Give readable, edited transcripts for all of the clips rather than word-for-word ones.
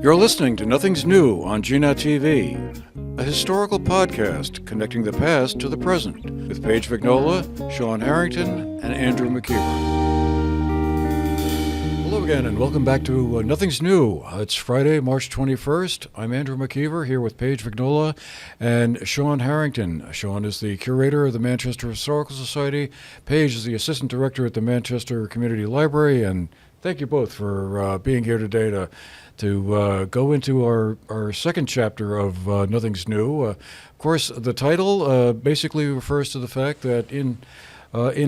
You're listening to Nothing's New on GNAT-TV, a historical podcast connecting the past to the present with Paige Vignola, Shawn Harrington, and Andrew McKeever. Hello again and welcome back to Nothing's New. It's Friday, March 21st. I'm Andrew McKeever here with Paige Vignola and Shawn Harrington. Shawn is the curator of the Manchester Historical Society. Paige is the assistant director at the Manchester Community Library, and thank you both for being here today to go into our second chapter of Nothing's New. Of course, the title basically refers to the fact that in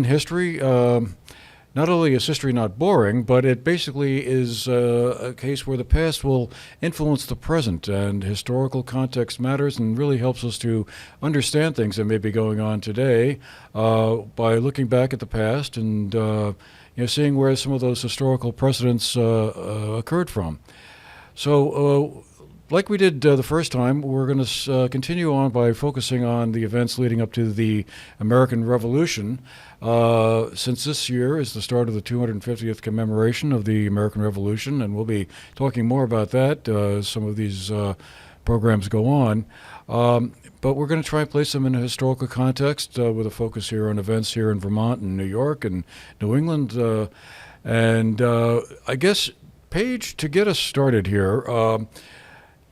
history, not only is history not boring, but it basically is a case where the past will influence the present, and historical context matters and really helps us to understand things that may be going on today by looking back at the past and seeing where some of those historical precedents occurred from. So, like we did the first time, we're going to continue on by focusing on the events leading up to the American Revolution. Since this year is the start of the 250th commemoration of the American Revolution, and we'll be talking more about that as some of these programs go on. But we're going to try and place them in a historical context with a focus here on events here in Vermont and New York and New England. I guess, Paige, to get us started here,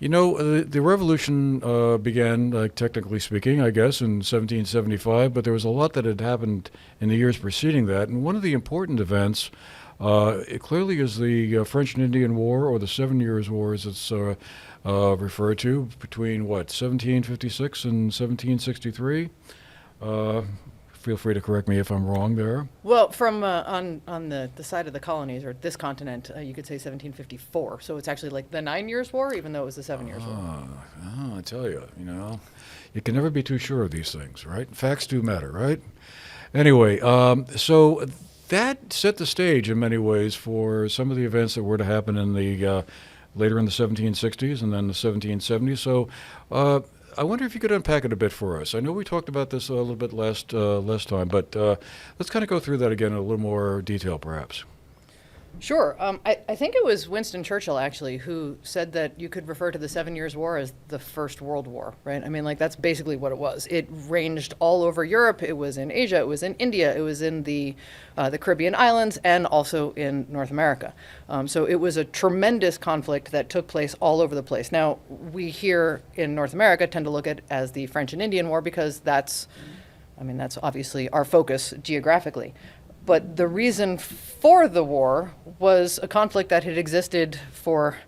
the revolution began, technically speaking, I guess, in 1775, but there was a lot that had happened in the years preceding that. And one of the important events, it clearly is the French and Indian War, or the 7 Years' War, as it's referred to, between, 1756 and 1763? Feel free to correct me if I'm wrong there. Well, from on the side of the colonies, or this continent, you could say 1754. So it's actually like the 9 Years' War, even though it was the 7 Years' War. I tell you, you can never be too sure of these things, right? Facts do matter, right? Anyway, so that set the stage in many ways for some of the events that were to happen in the later in the 1760s and then the 1770s. So I wonder if you could unpack it a bit for us. I know we talked about this a little bit last time, but let's kind of go through that again in a little more detail, perhaps. Sure. I think it was Winston Churchill, actually, who said that you could refer to the 7 Years' War as the First World War, right? I mean, that's basically what it was. It ranged all over Europe. It was in Asia. It was in India. It was in the Caribbean islands and also in North America. So it was a tremendous conflict that took place all over the place. Now, we here in North America tend to look at it as the French and Indian War because that's obviously our focus geographically. But the reason for the war was a conflict that had existed for,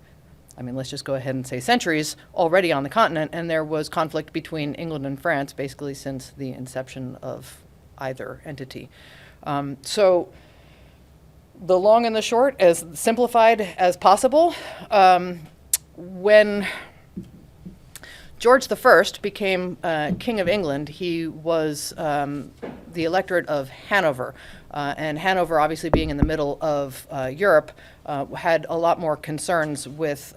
let's just go ahead and say centuries already on the continent, and there was conflict between England and France basically since the inception of either entity. So the long and the short, as simplified as possible, when George I became King of England, he was the electorate of Hanover. And Hanover, obviously being in the middle of Europe, had a lot more concerns with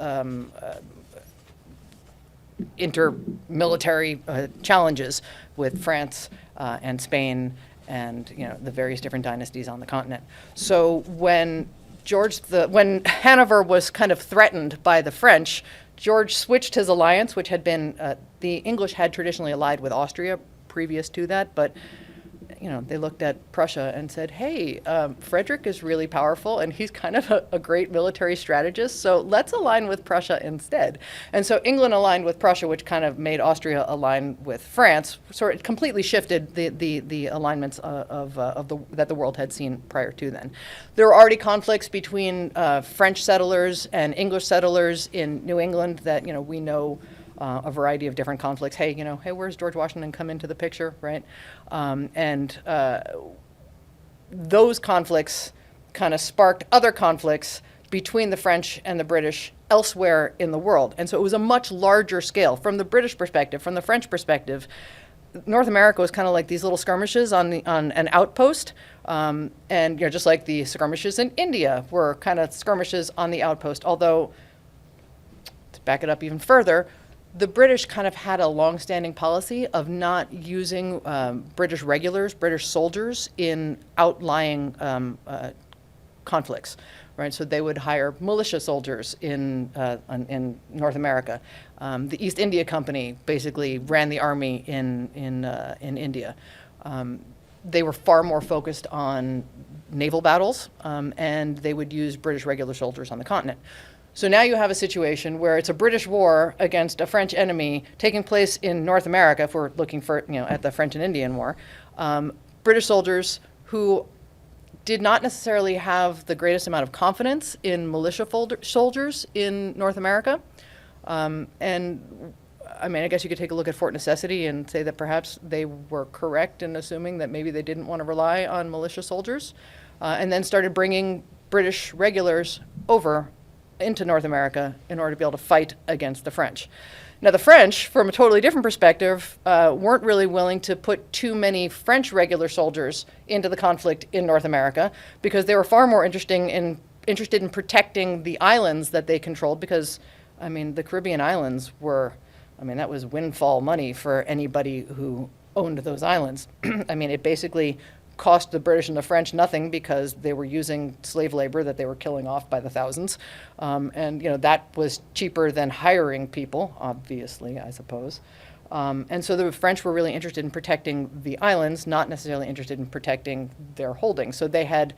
inter-military challenges with France and Spain and the various different dynasties on the continent. So when Hanover was kind of threatened by the French, George switched his alliance, which had been the English had traditionally allied with Austria previous to that, but they looked at Prussia and said, hey, Frederick is really powerful and he's kind of a great military strategist, so let's align with Prussia instead. And so England aligned with Prussia, which kind of made Austria align with France, sort of completely shifted the alignments that the world had seen prior to then. There were already conflicts between French settlers and English settlers in New England that, we know a variety of different conflicts. Hey, where's George Washington come into the picture, right? And those conflicts kind of sparked other conflicts between the French and the British elsewhere in the world. And so it was a much larger scale. From the British perspective, from the French perspective, North America was kind of like these little skirmishes on an outpost. And just like the skirmishes in India were kind of skirmishes on the outpost. Although, to back it up even further, the British kind of had a long-standing policy of not using British regulars, British soldiers, in outlying conflicts, right? So they would hire militia soldiers in North America. The East India Company basically ran the army in India. They were far more focused on naval battles, and they would use British regular soldiers on the continent. So now you have a situation where it's a British war against a French enemy taking place in North America, if we're looking for, at the French and Indian War. British soldiers who did not necessarily have the greatest amount of confidence in militia soldiers in North America. And I mean, I guess you could take a look at Fort Necessity and say that perhaps they were correct in assuming that maybe they didn't want to rely on militia soldiers, and then started bringing British regulars over into North America in order to be able to fight against the French. Now, the French, from a totally different perspective, weren't really willing to put too many French regular soldiers into the conflict in North America because they were far more interested in protecting the islands that they controlled because, I mean, the Caribbean islands were, I mean, that was windfall money for anybody who owned those islands. I mean, it basically cost the British and the French nothing because they were using slave labor that they were killing off by the thousands. And, that was cheaper than hiring people, obviously, I suppose. And so the French were really interested in protecting the islands, not necessarily interested in protecting their holdings. So they had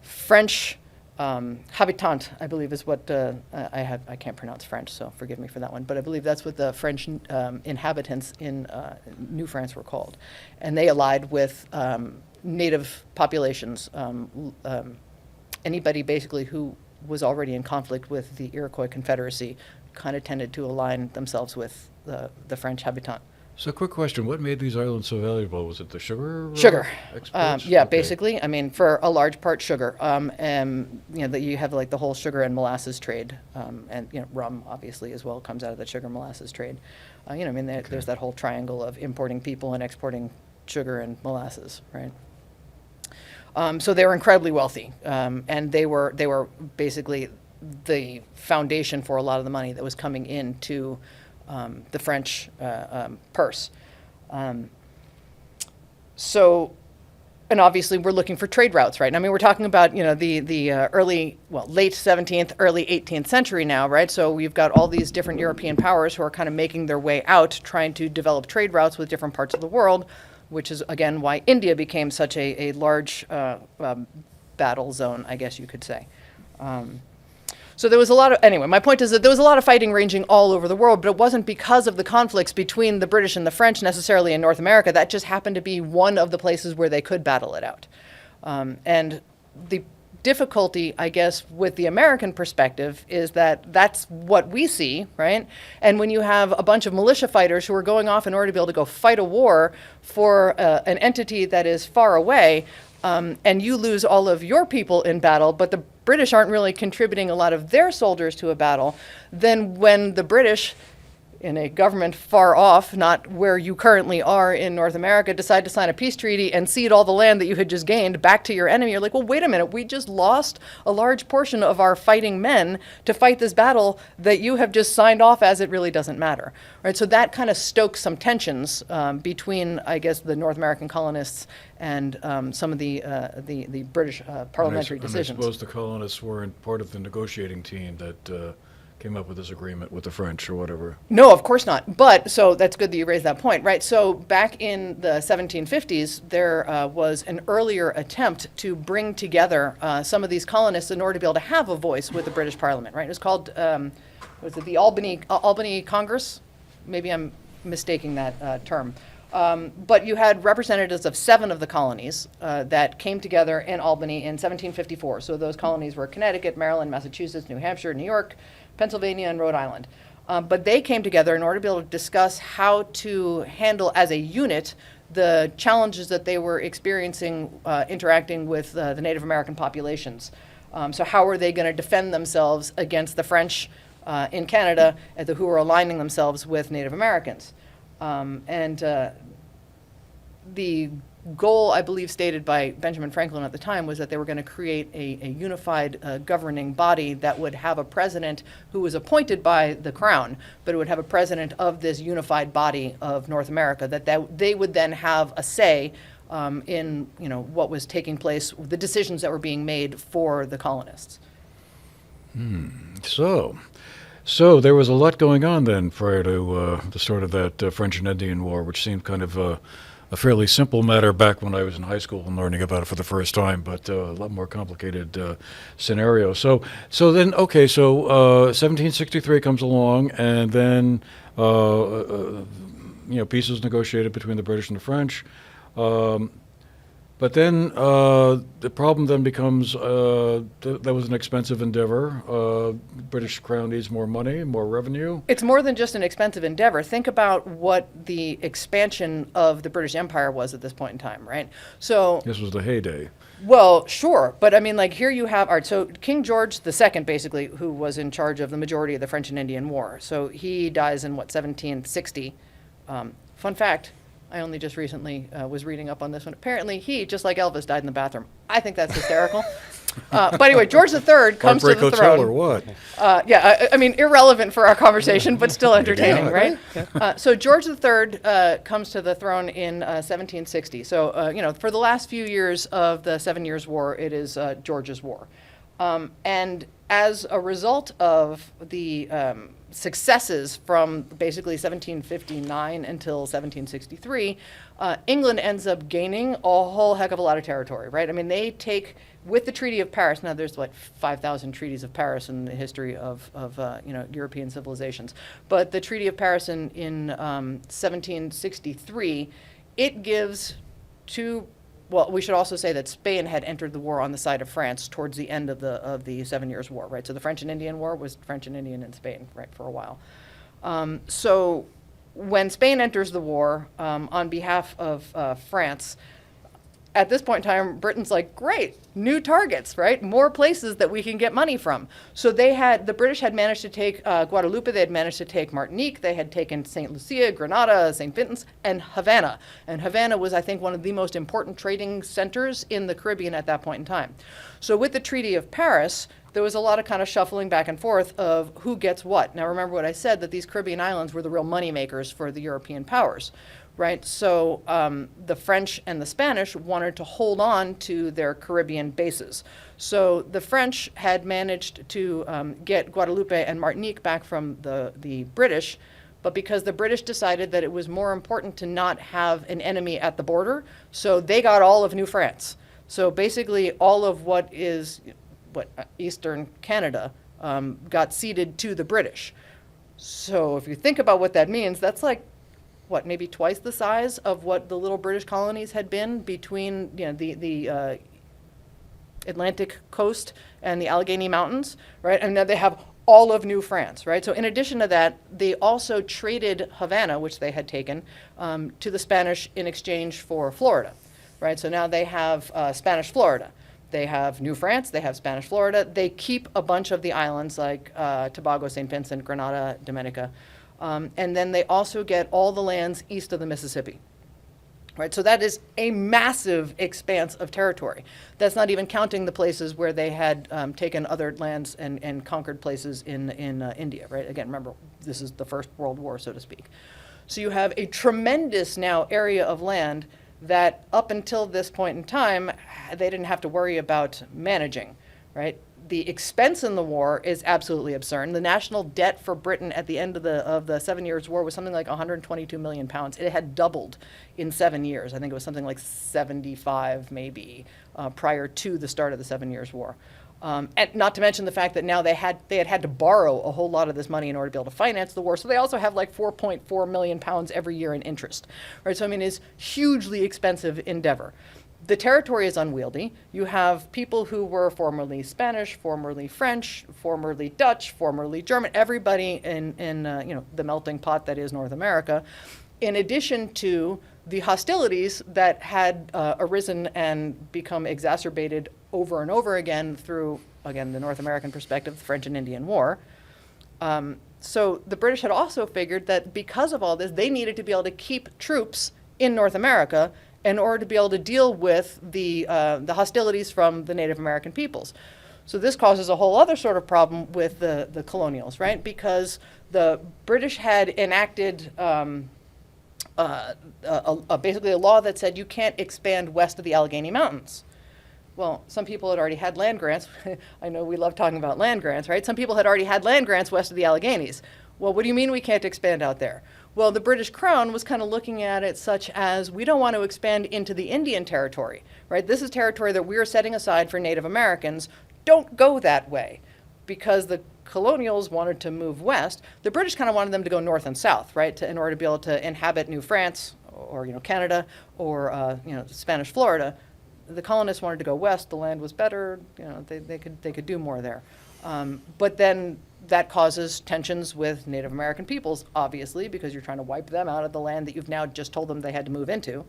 French habitant, I believe is what I can't pronounce French, so forgive me for that one, but I believe that's what the French inhabitants in New France were called. And they allied with native populations, anybody basically who was already in conflict with the Iroquois Confederacy kind of tended to align themselves with the French habitant. So, quick question: what made these islands so valuable? Was it the sugar? Sugar. Exports? Yeah, Okay. basically. I mean, for a large part, sugar. And that you have like the whole sugar and molasses trade, and rum obviously as well comes out of the sugar molasses trade. I mean, there's that whole triangle of importing people and exporting sugar and molasses, right? So they were incredibly wealthy, and they were basically the foundation for a lot of the money that was coming into the French purse. So, and obviously we're looking for trade routes, right? I mean, we're talking about, the late 17th, early 18th century now, right? So we've got all these different European powers who are kind of making their way out, trying to develop trade routes with different parts of the world, which is, again, why India became such a large battle zone, I guess you could say. So there was a lot of, anyway, my point is that there was a lot of fighting ranging all over the world, but it wasn't because of the conflicts between the British and the French necessarily in North America. That just happened to be one of the places where they could battle it out. And the difficulty, I guess, with the American perspective is that that's what we see, right? And when you have a bunch of militia fighters who are going off in order to be able to go fight a war for an entity that is far away, and you lose all of your people in battle, but the British aren't really contributing a lot of their soldiers to a battle, then when the British, in a government far off, not where you currently are in North America, decide to sign a peace treaty and cede all the land that you had just gained back to your enemy, you're like, well, wait a minute, we just lost a large portion of our fighting men to fight this battle that you have just signed off as it really doesn't matter, right? So that kind of stokes some tensions between, I guess, the North American colonists and some of the British parliamentary decisions. I suppose the colonists weren't part of the negotiating team that came up with this agreement with the French or whatever. No, of course not. But, so that's good that you raised that point, right? So back in the 1750s, there was an earlier attempt to bring together some of these colonists in order to be able to have a voice with the British Parliament, right? It was called, was it the Albany Congress? Maybe I'm mistaking that term. But you had representatives of 7 of the colonies that came together in Albany in 1754. So those colonies were Connecticut, Maryland, Massachusetts, New Hampshire, New York, Pennsylvania, and Rhode Island. But they came together in order to be able to discuss how to handle as a unit the challenges that they were experiencing interacting with the Native American populations. So how are they going to defend themselves against the French in Canada who are aligning themselves with Native Americans? The goal, I believe, stated by Benjamin Franklin at the time was that they were going to create a unified governing body that would have a president who was appointed by the crown, but it would have a president of this unified body of North America, that they would then have a say in what was taking place, the decisions that were being made for the colonists. So there was a lot going on then prior to the start of that French and Indian War, which seemed kind of a fairly simple matter back when I was in high school and learning about it for the first time, but a lot more complicated scenario. So then, okay, so 1763 comes along, and then peace is negotiated between the British and the French. But then the problem then becomes that was an expensive endeavor. British Crown needs more money, more revenue. It's more than just an expensive endeavor. Think about what the expansion of the British Empire was at this point in time, right? So This was the heyday. well, sure, but I mean, like here you have, all right, so King George II, basically, who was in charge of the majority of the French and Indian War. So he dies in, 1760. Fun fact, I only just recently was reading up on this one. Apparently he, just like Elvis, died in the bathroom. I think that's hysterical. But anyway, George III comes to Heartbreak the Hotel throne. or what? I mean, irrelevant for our conversation, but still entertaining, right? So George III comes to the throne in 1760. So, for the last few years of the 7 Years' War, it is George's War. And as a result of the successes from basically 1759 until 1763, England ends up gaining a whole heck of a lot of territory, right? I mean, they take, with the Treaty of Paris, now there's 5,000 treaties of Paris in the history of European civilizations, but the Treaty of Paris in 1763, it gives to, well, we should also say that Spain had entered the war on the side of France towards the end of the 7 Years' War, right? So the French and Indian War was French and Indian in Spain, right, for a while. So when Spain enters the war on behalf of France, at this point in time, Britain's like, great, new targets, right? More places that we can get money from. So the British had managed to take Guadeloupe, they had managed to take Martinique, they had taken St. Lucia, Grenada, St. Vincent's, and Havana. And Havana was, I think, one of the most important trading centers in the Caribbean at that point in time. So with the Treaty of Paris, there was a lot of kind of shuffling back and forth of who gets what. Now remember what I said, that these Caribbean islands were the real money makers for the European powers. Right, so the French and the Spanish wanted to hold on to their Caribbean bases. So the French had managed to get Guadeloupe and Martinique back from the British, but because the British decided that it was more important to not have an enemy at the border, so they got all of New France. So basically all of what Eastern Canada got ceded to the British. So if you think about what that means, that's maybe twice the size of what the little British colonies had been between the Atlantic coast and the Allegheny Mountains, right? And now they have all of New France, right? So in addition to that, they also traded Havana, which they had taken, to the Spanish in exchange for Florida, right? So now they have Spanish Florida. They have New France, they have Spanish Florida. They keep a bunch of the islands like Tobago, St. Vincent, Grenada, Dominica. And then they also get all the lands east of the Mississippi, right? So that is a massive expanse of territory. That's not even counting the places where they had taken other lands and conquered places in India, right? Again, remember, this is the First World War, so to speak. So you have a tremendous now area of land that up until this point in time, they didn't have to worry about managing, right? The expense in the war is absolutely absurd. The national debt for Britain at the end of the 7 Years' War was something like 122 million pounds. It had doubled in 7 years. I think it was something like 75 maybe prior to the start of the 7 Years' War. And not to mention the fact that now they had to borrow a whole lot of this money in order to be able to finance the war. So they also have like 4.4 million pounds every year in interest, right? So I mean, it's hugely expensive endeavor. The territory is unwieldy. You have people who were formerly Spanish, formerly French, formerly Dutch, formerly German, everybody in the melting pot that is North America, in addition to the hostilities that had arisen and become exacerbated over and over again through, again, the North American perspective, the French and Indian War. So the British had also figured that because of all this, they needed to be able to keep troops in North America in order to be able to deal with the hostilities from the Native American peoples. So this causes a whole other sort of problem with the colonials, right? Because the British had enacted basically a law that said you can't expand west of the Allegheny Mountains, Well, some people had already had land grants. I know we love talking about land grants, right? Some people had already had land grants west of the Alleghenies. Well, what do you mean we can't expand out there? Well, the British Crown was kind of looking at it such as, we don't want to expand into the Indian Territory, right? This is territory that we're setting aside for Native Americans. Don't go that way. Because the colonials wanted to move west, the British kind of wanted them to go north and south, right? In order to be able to inhabit New France or, Canada or, Spanish Florida. The colonists wanted to go west. The land was better. They could do more there. But then that causes tensions with Native American peoples, obviously, because you're trying to wipe them out of the land that you've now just told them they had to move into.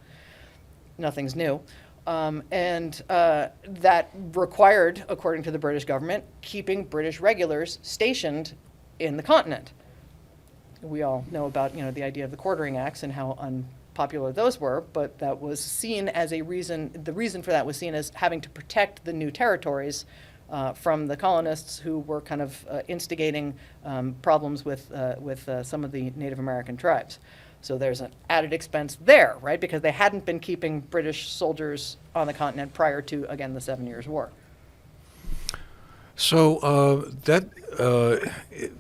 Nothing's new. That required, according to the British government, keeping British regulars stationed in the continent. We all know about, the idea of the Quartering Acts and how unpopular those were, but that was seen as the reason for that was seen as having to protect the new territories from the colonists who were kind of instigating problems with some of the Native American tribes. So there's an added expense there, right? Because they hadn't been keeping British soldiers on the continent prior to, again, the 7 Years' War. So that it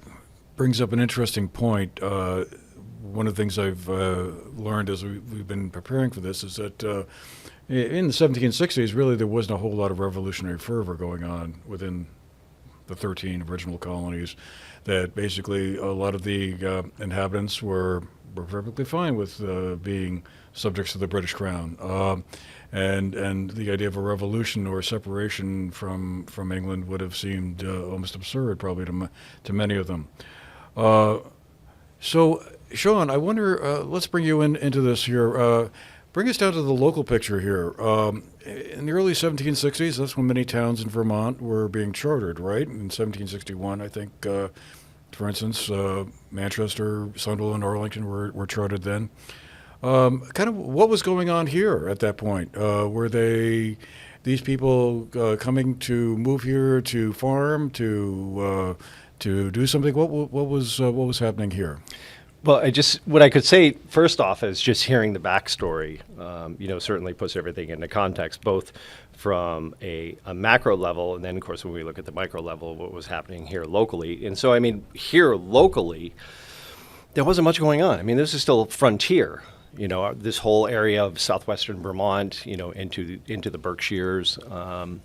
brings up an interesting point. One of the things I've learned as we've been preparing for this is that in the 1760s, really, there wasn't a whole lot of revolutionary fervor going on within the 13 original colonies, that basically a lot of the inhabitants were perfectly fine with being subjects to the British Crown. And the idea of a revolution or separation from England would have seemed almost absurd, probably, to many of them. So, Shawn, I wonder, let's bring you into this here. Bring us down to the local picture here. In the early 1760s, that's when many towns in Vermont were being chartered, right? In 1761, I think, for instance, Manchester, Sunderland, Arlington were chartered then. Kind of what was going on here at that point? Were these people coming to move here to farm, to do something? What was happening here? Well, what I could say first off is just hearing the backstory, certainly puts everything into context, both from a macro level, and then, of course, when we look at the micro level, what was happening here locally. And so, here locally, there wasn't much going on. This is still frontier. This whole area of southwestern Vermont, into the Berkshires, and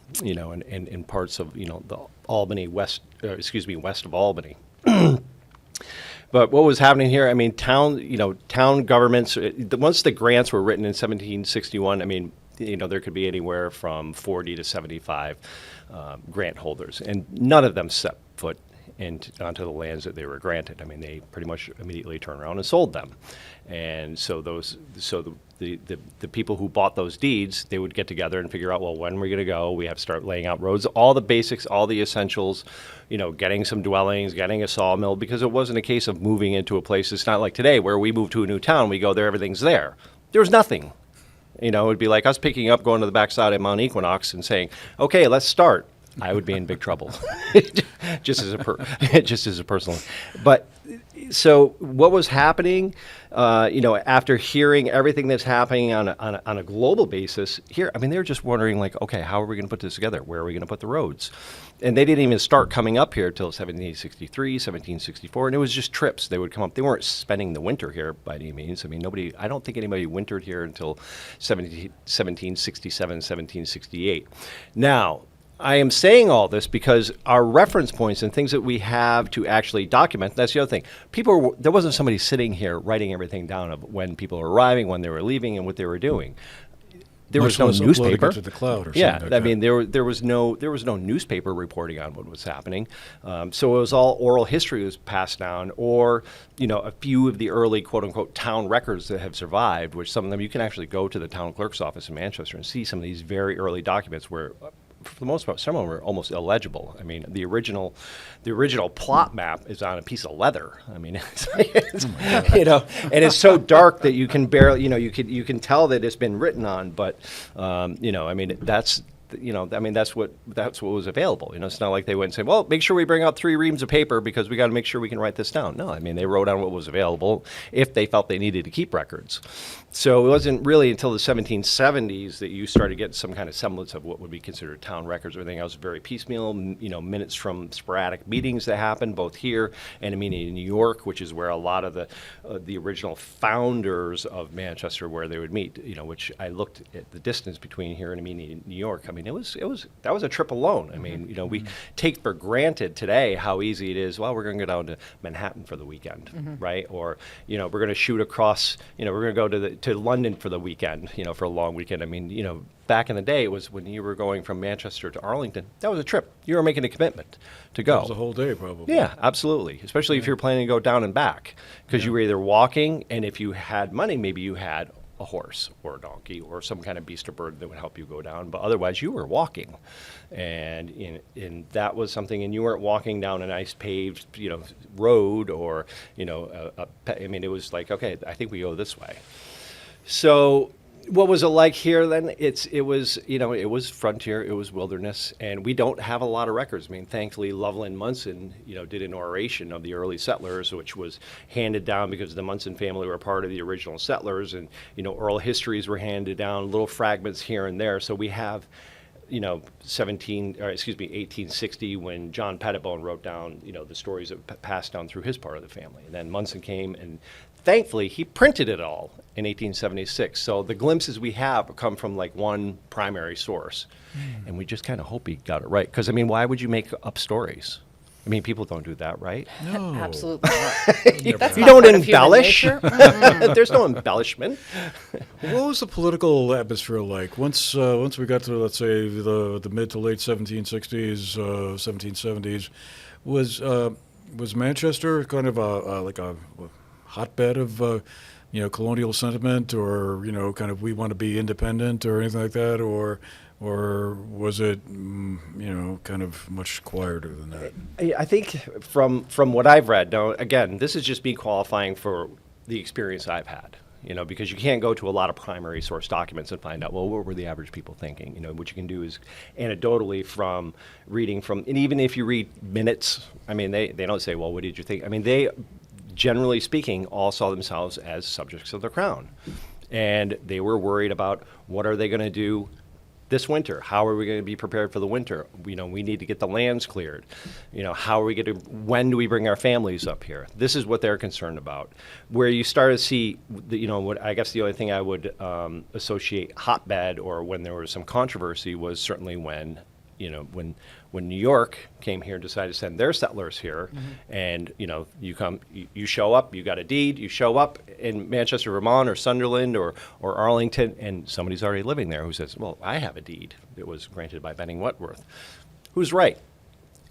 parts of, the Albany, west of Albany. But what was happening here, town governments, once the grants were written in 1761, there could be anywhere from 40 to 75 grant holders, and none of them set foot onto the lands that they were granted. They pretty much immediately turned around and sold them. And so the people who bought those deeds, they would get together and figure out, well, when we're going to go, we have to start laying out roads, all the basics, all the essentials, getting some dwellings, getting a sawmill, because it wasn't a case of moving into a place. It's not like today where we move to a new town, we go there, everything's there. There was nothing. It would be like us picking up, going to the backside of Mount Equinox and saying, okay, let's start. I would be in big trouble, just as a personal. But so what was happening, after hearing everything that's happening on a global basis here, they were just wondering, like, okay, how are we going to put this together? Where are we going to put the roads? And they didn't even start coming up here till 1763, 1764, and it was just trips. They would come up. They weren't spending the winter here by any means. I don't think anybody wintered here until 1767, 1768. Now, I am saying all this because our reference points and things that we have to actually document, that's the other thing. There wasn't somebody sitting here writing everything down of when people were arriving, when they were leaving, and what they were doing. There was no newspaper to the cloud or yeah, something like that. there was no newspaper reporting on what was happening. So it was all oral history was passed down, or a few of the early quote unquote town records that have survived, which some of them you can actually go to the town clerk's office in Manchester and see some of these very early documents where, for the most part, some of them are almost illegible. The original plot map is on a piece of leather. It's and it's so dark that you can barely, you can tell that it's been written on. But, that's I mean, that's what was available. It's not like they went and said, well, make sure we bring out 3 reams of paper because we got to make sure we can write this down. No, I mean, they wrote down what was available if they felt they needed to keep records. So it wasn't really until the 1770s that you started getting some kind of semblance of what would be considered town records. Everything else was very piecemeal, minutes from sporadic meetings that happened both here and a meeting in New York, which is where a lot of the original founders of Manchester, where they would meet, which I looked at the distance between here and a meeting in New York. I mean, that was a trip alone. I mean, we take for granted today how easy it is. Well, we're going to go down to Manhattan for the weekend, right? Or, we're going to shoot across, we're going to go to London for the weekend, for a long weekend. I mean, back in the day, it was when you were going from Manchester to Arlington, that was a trip. You were making a commitment to go. That was a whole day, probably. Yeah, absolutely. Especially if you're planning to go down and back, because you were either walking, and if you had money, maybe you had a horse or a donkey or some kind of beast or bird that would help you go down. But otherwise, you were walking, and that was something. And you weren't walking down a nice paved, road or, I mean, it was like, okay, I think we go this way. So what was it like here then? It was frontier, it was wilderness, and we don't have a lot of records. I mean, thankfully, Loveland Munson, did an oration of the early settlers, which was handed down because the Munson family were part of the original settlers, and, oral histories were handed down, little fragments here and there. So we have, 1860 when John Pettibone wrote down, the stories that passed down through his part of the family. And then Munson came, and thankfully he printed it all in 1876. So the glimpses we have come from like one primary source. And we just kind of hope he got it right. Because, I mean, why would you make up stories? I mean, people don't do that, right? No. Absolutely not. That's You not don't part of human embellish. nature. There's no embellishment. What was the political atmosphere like once we got to, let's say, the mid to late 1760s, 1770s? Was Manchester kind of a hotbed of colonial sentiment, or kind of we want to be independent or anything like that, or was it kind of much quieter than that? I think from what I've read, now again, this is just me qualifying for the experience I've had, because you can't go to a lot of primary source documents and find out, well, what were the average people thinking? What you can do is anecdotally from reading from, and even if you read minutes, I mean, they don't say, well, what did you think? I mean, they, generally speaking, all saw themselves as subjects of the crown. And they were worried about what are they going to do this winter? How are we going to be prepared for the winter? We need to get the lands cleared. How are we going to, when do we bring our families up here? This is what they're concerned about. Where you start to see, what I guess the only thing I would associate hotbed or when there was some controversy was certainly when New York came here and decided to send their settlers here, and you show up, you got a deed, you show up in Manchester, Vermont, or Sunderland, or Arlington, and somebody's already living there who says, well, I have a deed that was granted by Benning Wentworth. Who's right?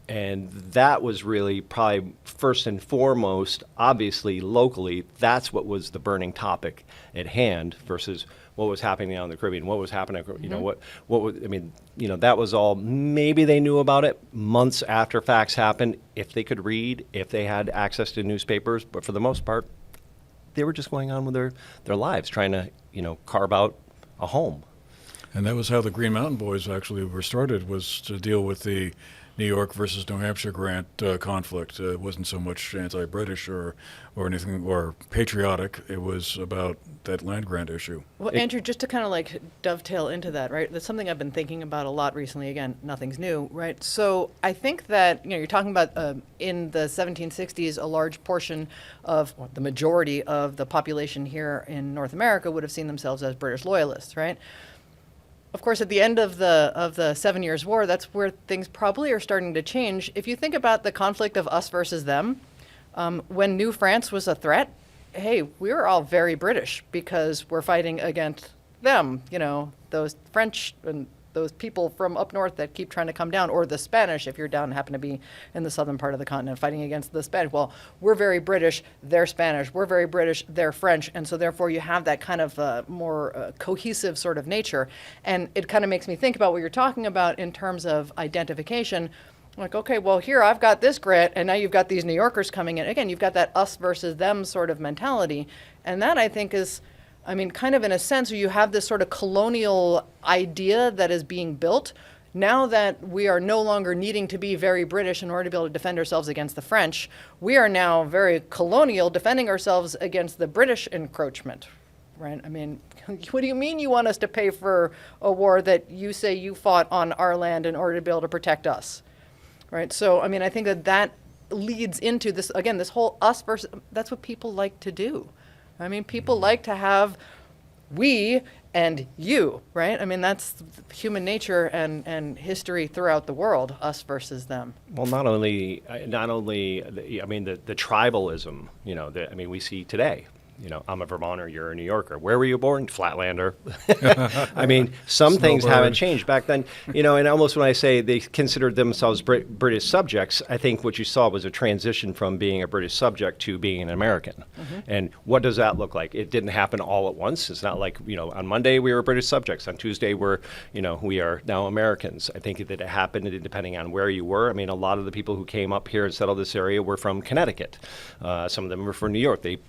And that was really probably first and foremost, obviously locally, that's what was the burning topic at hand versus what was happening out in the Caribbean, what was happening, what was, I mean, that was all, maybe they knew about it months after facts happened, if they could read, if they had access to newspapers, but for the most part, they were just going on with their lives, trying to, carve out a home. And that was how the Green Mountain Boys actually were started, was to deal with the New York versus New Hampshire grant conflict. It wasn't so much anti-British or anything, or patriotic. It was about that land grant issue. Well, Andrew, just to kind of like dovetail into that, right? That's something I've been thinking about a lot recently. Again, nothing's new, right? So I think that, you're talking about in the 1760s, a large portion of, well, the majority of the population here in North America would have seen themselves as British loyalists, right? Of course, at the end of the 7 Years' War, that's where things probably are starting to change. If you think about the conflict of us versus them, when New France was a threat, hey, we were all very British because we're fighting against them, those French and those people from up north that keep trying to come down, or the Spanish, if you're down, happen to be in the southern part of the continent, fighting against the Spanish. Well, we're very British, they're Spanish. We're very British, they're French. And so therefore you have that kind of more cohesive sort of nature. And it kind of makes me think about what you're talking about in terms of identification. Like, okay, well, here I've got this grant, and now you've got these New Yorkers coming in. Again, you've got that us versus them sort of mentality. And that, I think, is I mean, kind of in a sense, you have this sort of colonial idea that is being built. Now that we are no longer needing to be very British in order to be able to defend ourselves against the French, we are now very colonial, defending ourselves against the British encroachment, right? I mean, what do you mean you want us to pay for a war that you say you fought on our land in order to be able to protect us, right? So, I mean, I think that leads into this, again, this whole us versus, that's what people like to do. I mean, people like to have we and you, right? I mean, that's human nature and history throughout the world, us versus them. Well, not only, I mean, the tribalism, I mean, we see today. I'm a Vermonter, you're a New Yorker. Where were you born? Flatlander. I mean, some things haven't changed. Back then, and almost when I say they considered themselves British subjects, I think what you saw was a transition from being a British subject to being an American. And what does that look like? It didn't happen all at once. It's not like, on Monday we were British subjects. On Tuesday we are now Americans. I think that it happened depending on where you were. I mean, a lot of the people who came up here and settled this area were from Connecticut. Some of them were from New York. They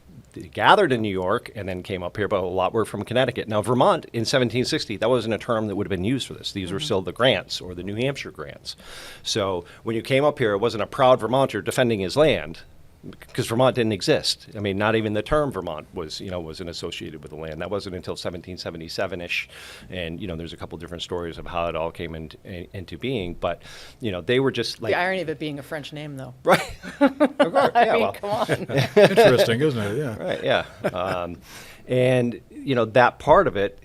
gathered in New York and then came up here, but a lot were from Connecticut. Now, Vermont in 1760, that wasn't a term that would have been used for this. These were still the grants or the New Hampshire grants. So when you came up here, it wasn't a proud Vermonter defending his land, because Vermont didn't exist. I mean, not even the term Vermont wasn't associated with the land. That wasn't until 1777-ish. And, there's a couple different stories of how it all came into being. But, they were just like... The irony of it being a French name, though. Right. Of course. I mean, come on. Interesting, isn't it? Yeah. Right, yeah. And, that part of it,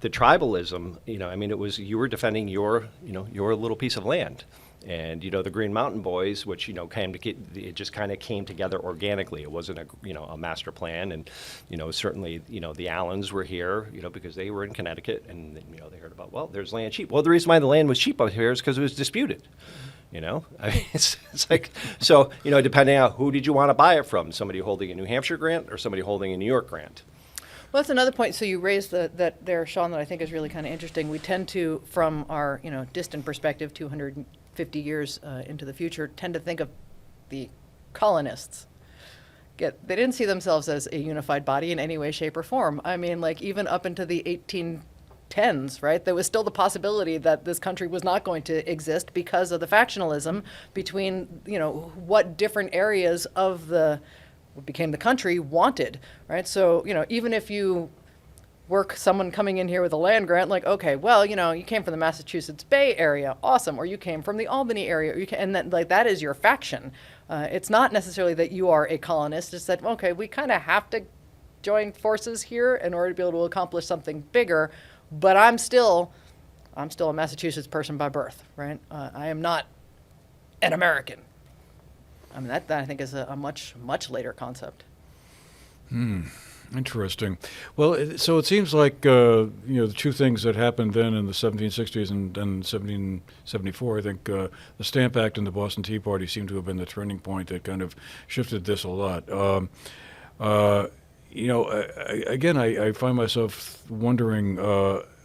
the tribalism, I mean, it was you were defending your little piece of land. And, the Green Mountain Boys, which, it just kind of came together organically. It wasn't a master plan. And, certainly, the Allens were here, because they were in Connecticut and, they heard about, well, there's land cheap. Well, the reason why the land was cheap out here is because it was disputed. I mean, it's like, so, depending on who did you want to buy it from, somebody holding a New Hampshire grant or somebody holding a New York grant. Well, that's another point. So you raised that there, Shawn, that I think is really kind of interesting. We tend to, from our, distant perspective, 250 years into the future, tend to think of the colonists. They didn't see themselves as a unified body in any way, shape, or form. I mean, like, even up into the 1810s, right? There was still the possibility that this country was not going to exist because of the factionalism between, what different areas of what became the country wanted, right? So, even if you someone coming in here with a land grant, like, okay, well, you came from the Massachusetts Bay Area, awesome, or you came from the Albany area, and then, like, that is your faction. It's not necessarily that you are a colonist. It's that, okay, we kind of have to join forces here in order to be able to accomplish something bigger, but I'm still a Massachusetts person by birth, right? I am not an American. I mean, that I think is a much, much later concept. Interesting. Well, so it seems like, the two things that happened then in the 1760s and then 1774, I think the Stamp Act and the Boston Tea Party seem to have been the turning point that kind of shifted this a lot. Again, I find myself wondering,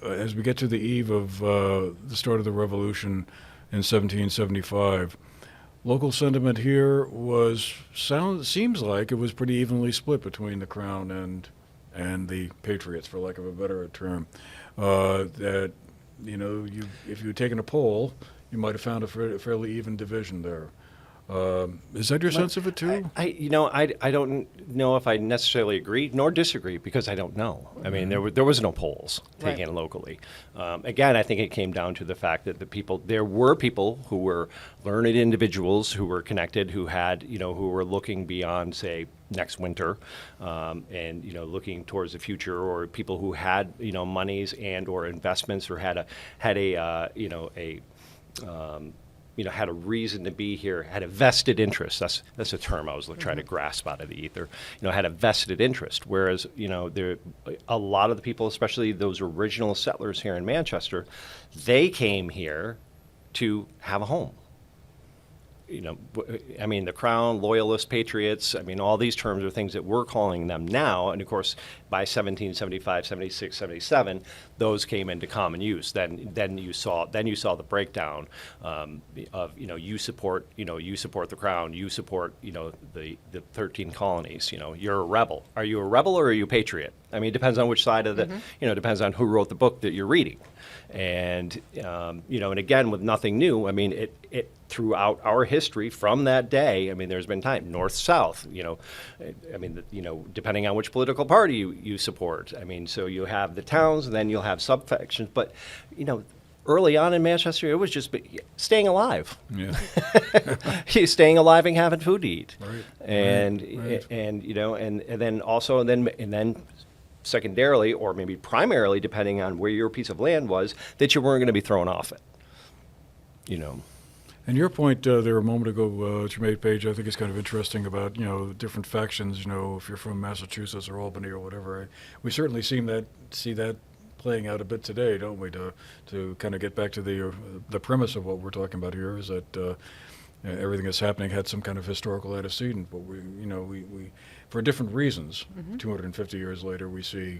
as we get to the eve of the start of the revolution in 1775, local sentiment here seems like it was pretty evenly split between the Crown and the Patriots, for lack of a better term. That if you had taken a poll, you might have found a fairly even division there. Is that your sense of it too? I don't know if I necessarily agree nor disagree, because I don't know. I mean, there was no polls taken locally. Again, I think it came down to the fact that there were people who were learned individuals who were connected, who had, who were looking beyond, say, next winter, and looking towards the future, or people who had monies and or investments, or had a reason to be here, had a vested interest. That's a term I was trying to grasp out of the ether. Had a vested interest. Whereas, a lot of the people, especially those original settlers here in Manchester, they came here to have a home. I mean, the Crown, Loyalists, Patriots, I mean, all these terms are things that we're calling them now. And of course, by 1775, 76, 77, those came into common use. Then you saw the breakdown of, you support the Crown, you support, the 13 colonies. You're a rebel. Are you a rebel or are you a patriot? I mean, it depends on which side of the, depends on who wrote the book that you're reading. And, and again, with nothing new, I mean, it throughout our history from that day, I mean, there's been time, north, south, depending on which political party you support. I mean, so you have the towns, and then you'll have subfactions. But, early on in Manchester, it was just staying alive. Yeah. Staying alive and having food to eat. Right. And, Right. and then also, and then secondarily, or maybe primarily, depending on where your piece of land was, that you weren't going to be thrown off it. And your point there a moment ago, that you made, Paige, I think is kind of interesting about, different factions, if you're from Massachusetts or Albany or whatever. We certainly see that playing out a bit today, don't we? To kind of get back to the premise of what we're talking about here is that everything that's happening had some kind of historical antecedent, but we for different reasons, 250 years later, we see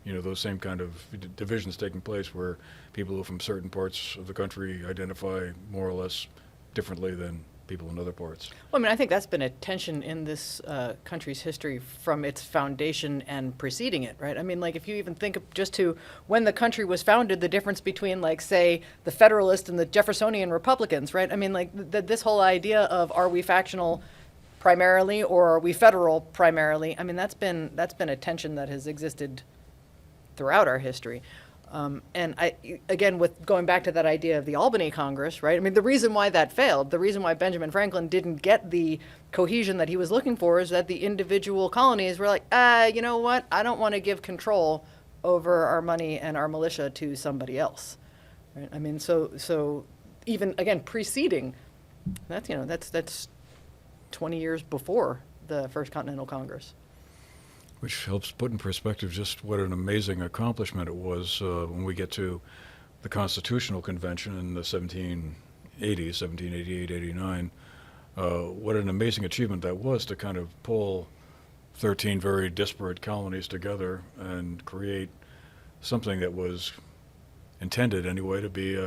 those same kind of divisions taking place where people who from certain parts of the country identify more or less differently than people in other parts. Well, I mean, I think that's been a tension in this country's history from its foundation and preceding it, right? I mean, like, if you even think of just to when the country was founded, the difference between, like, say, the Federalists and the Jeffersonian Republicans, right? I mean, like, this whole idea of are we factional primarily or are we federal primarily? I mean, that's been a tension that has existed throughout our history. And again, with going back to that idea of the Albany Congress, right? I mean, the reason why that failed, the reason why Benjamin Franklin didn't get the cohesion that he was looking for is that the individual colonies were like, you know what? I don't want to give control over our money and our militia to somebody else. Right? I mean, so even, again, preceding, that's 20 years before the First Continental Congress. Which helps put in perspective just what an amazing accomplishment it was when we get to the Constitutional Convention in the 1780s, 1788, 89. What an amazing achievement that was to kind of pull 13 very disparate colonies together and create something that was intended anyway to be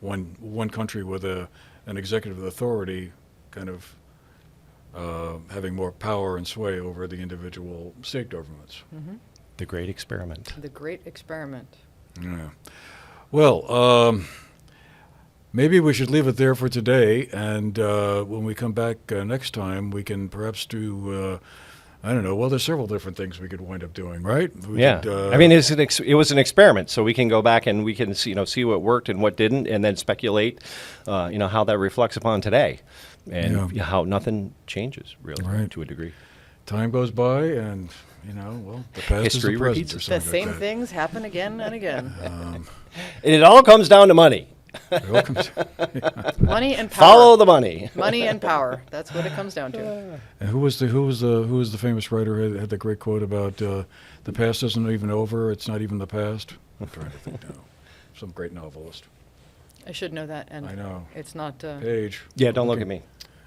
one country with an executive authority kind of having more power and sway over the individual state governments. Mm-hmm. The great experiment. The great experiment. Yeah. Well, maybe we should leave it there for today, and when we come back next time, we can perhaps do, I don't know, well, there's several different things we could wind up doing, right? Yeah. I mean, it was an experiment, so we can go back and we can see what worked and what didn't, and then speculate, how that reflects upon today. And how nothing changes, really, right, to a degree. Time goes by, and, well, the past History is the present. repeats Or The something same like that. things happen again and again. And it all comes down to money. It all comes- Money and power. Follow the money. Money and power. That's what it comes down to. And who was the famous writer who had the great quote about the past isn't even over, it's not even the past? I'm trying to think now. Some great novelist. I should know that, and I know. it's not. Page. Yeah, don't look at me.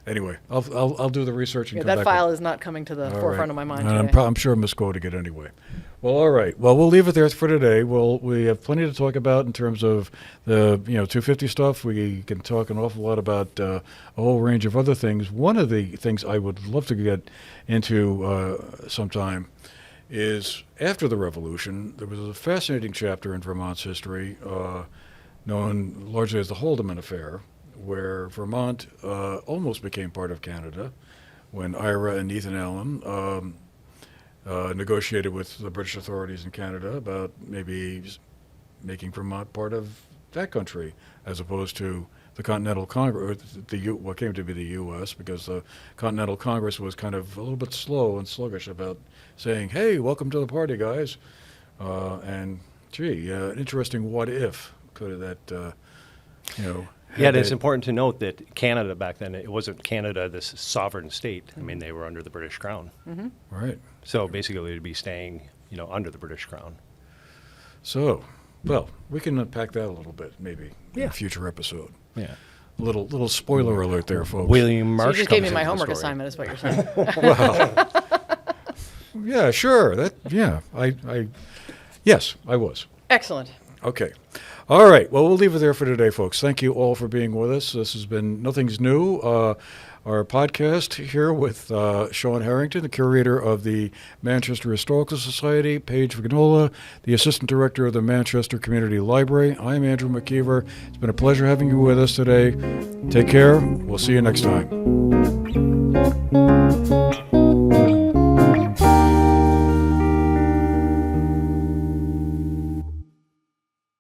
Anyway, I'll do the research and Yeah, come that back. file is not coming to the All forefront right. of my mind And today. I'm sure I'm misquoting it anyway. Well, all right. Well, we'll leave it there for today. We have plenty to talk about in terms of the 250 stuff. We can talk an awful lot about a whole range of other things. One of the things I would love to get into sometime is after the Revolution, there was a fascinating chapter in Vermont's history known largely as the Haldeman Affair, where Vermont almost became part of Canada when Ira and Ethan Allen negotiated with the British authorities in Canada about maybe making Vermont part of that country as opposed to the Continental Congress, what came to be the U.S., because the Continental Congress was kind of a little bit slow and sluggish about saying, hey, welcome to the party, guys. And, an interesting what if could that, Yeah, it's important to note that Canada back then, it wasn't Canada, this sovereign state. I mean, they were under the British Crown. Mm-hmm. Right. So basically, to be staying, under the British Crown. So, well, we can unpack that a little bit, maybe, in Yeah. a future episode. Yeah. Little spoiler alert there, folks. William So you Marsh just gave me comes my into the homework story. assignment, is what you're saying. Yeah, sure. Yes, I was. Excellent. Okay. All right. Well, we'll leave it there for today, folks. Thank you all for being with us. This has been Nothing's New, our podcast here with Shawn Harrington, the curator of the Manchester Historical Society, Paige Vignola, the assistant director of the Manchester Community Library. I'm Andrew McKeever. It's been a pleasure having you with us today. Take care. We'll see you next time.